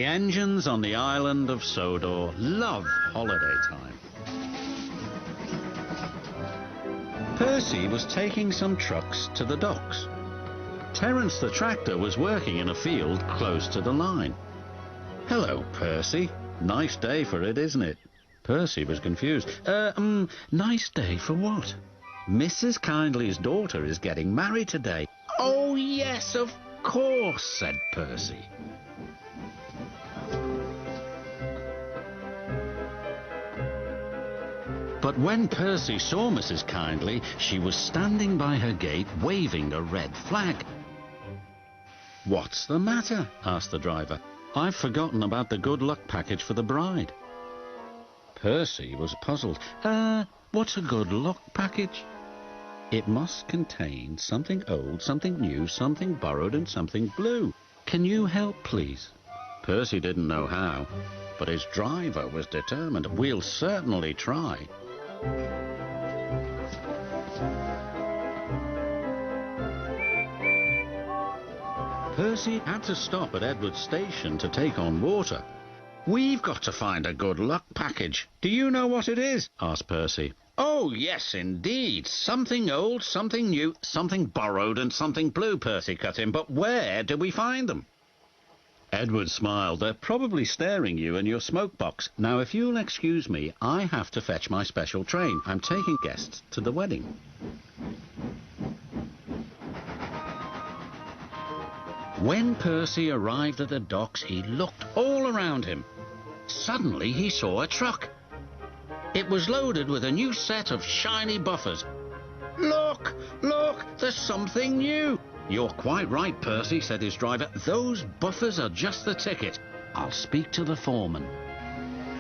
engines on the island of Sodor love holiday time. Percy was taking some trucks to the docks. Terence the tractor was working in a field close to the line. "Hello, Percy. Nice day for it, isn't it?" Percy was confused. Nice day for what?" "Mrs. Kindly's daughter is getting married today." "Oh, yes, of course," said Percy. But when Percy saw Mrs. Kindly, she was standing by her gate waving a red flag. "What's the matter?" asked the driver. "I've forgotten about the good luck package for the bride." Percy was puzzled. What's a good luck package?" "It must contain something old, something new, something borrowed, and something blue. Can you help, please?" Percy didn't know how, but his driver was determined. "We'll certainly try." Percy had to stop at Edward's station to take on water. "We've got to find a good luck package. Do you know what it is?" asked Percy. "Oh, yes, indeed. Something old, something new, something borrowed, and something blue," Percy cut in. "But where do we find them?" Edward smiled. "They're probably staring you in your smoke box. Now, if you'll excuse me, I have to fetch my special train. I'm taking guests to the wedding." When Percy arrived at the docks, he looked all around him. Suddenly, he saw a truck. It was loaded with a new set of shiny buffers. Look, there's something new." "You're quite right, Percy," said his driver. "Those buffers are just the ticket. I'll speak to the foreman."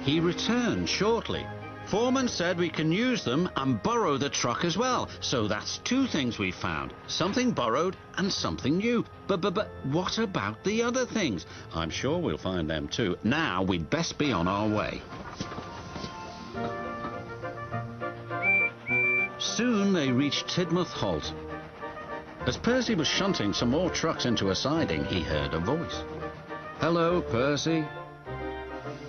He returned shortly. "Foreman said we can use them and borrow the truck as well. So that's two things we found. Something borrowed and something new. But what about the other things?" "I'm sure we'll find them too. Now we'd best be on our way." Soon they reached Tidmouth Halt. As Percy was shunting some more trucks into a siding, he heard a voice. "Hello, Percy."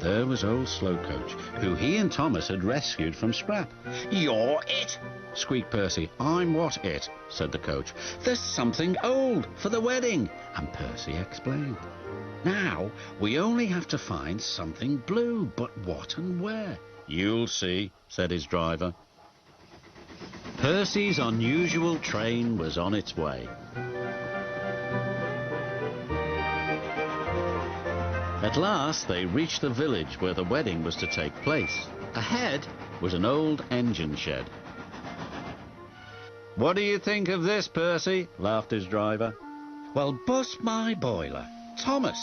There was old Slowcoach, who he and Thomas had rescued from scrap. "You're it!" squeaked Percy. "I'm what it?" said the coach. "There's something old for the wedding." And Percy explained. "Now, we only have to find something blue, but what and where?" "You'll see," said his driver. Percy's unusual train was on its way. At last they reached the village where the wedding was to take place. Ahead was an old engine shed. "What do you think of this, Percy?" laughed his driver. "Well, bust my boiler. Thomas,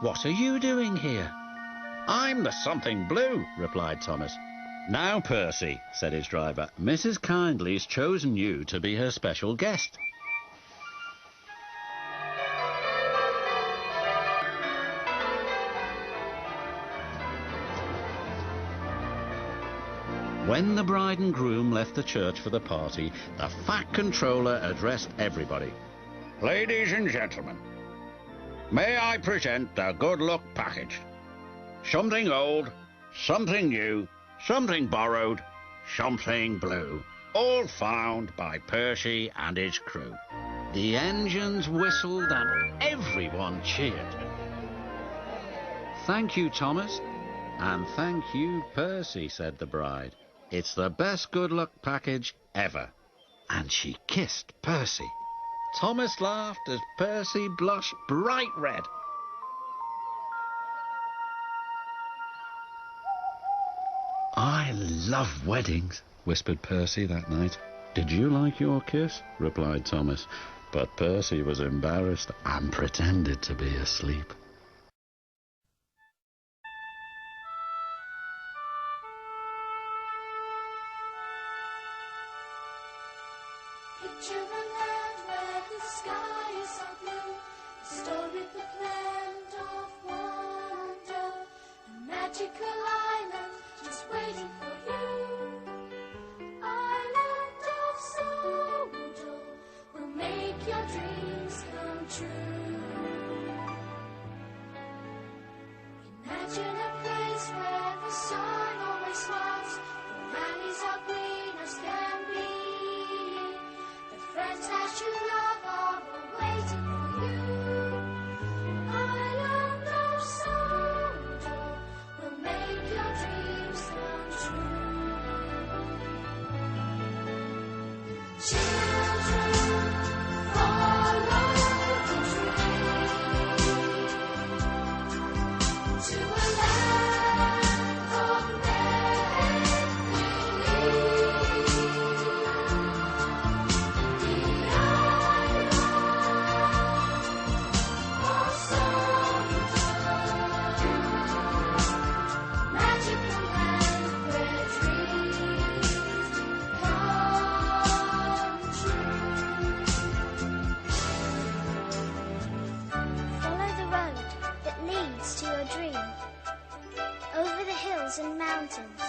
what are you doing here?" "I'm the something blue," replied Thomas. "Now, Percy," said his driver, "Mrs. Kindly's chosen you to be her special guest." When the bride and groom left the church for the party, the fat controller addressed everybody. "Ladies and gentlemen, may I present the good luck package? Something old, something new, something borrowed, something blue, all found by Percy and his crew." The engines whistled and everyone cheered. "Thank you, Thomas, and thank you, Percy," said the bride. "It's the best good luck package ever." And she kissed Percy. Thomas laughed as Percy blushed bright red. "I love weddings," whispered Percy that night. "Did you like your kiss?" replied Thomas. But Percy was embarrassed and pretended to be asleep. Picture a land where the sky is so blue, a storybook land of wonder, a magical island just waiting for you. Island of Soldier will make your dreams come true. Children, follow the dream to a land of make-believe. The island of Santa, magical land where dreams come true. Follow the road that leads to your dream, over the hills and mountains.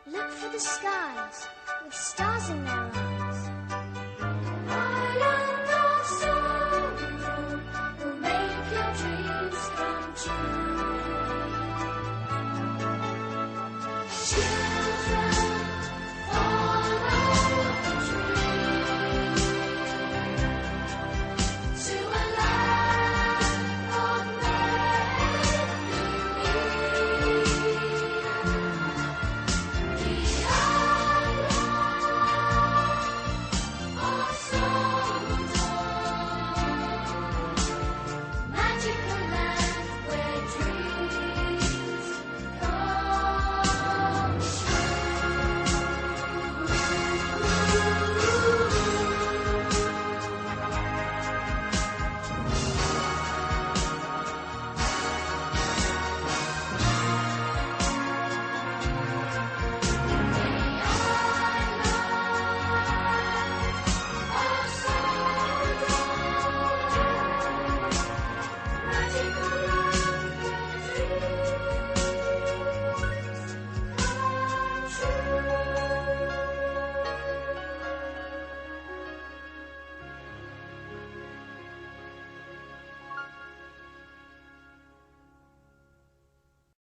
Look for the skies with stars in their eyes. Island of Santa will make your dreams come true.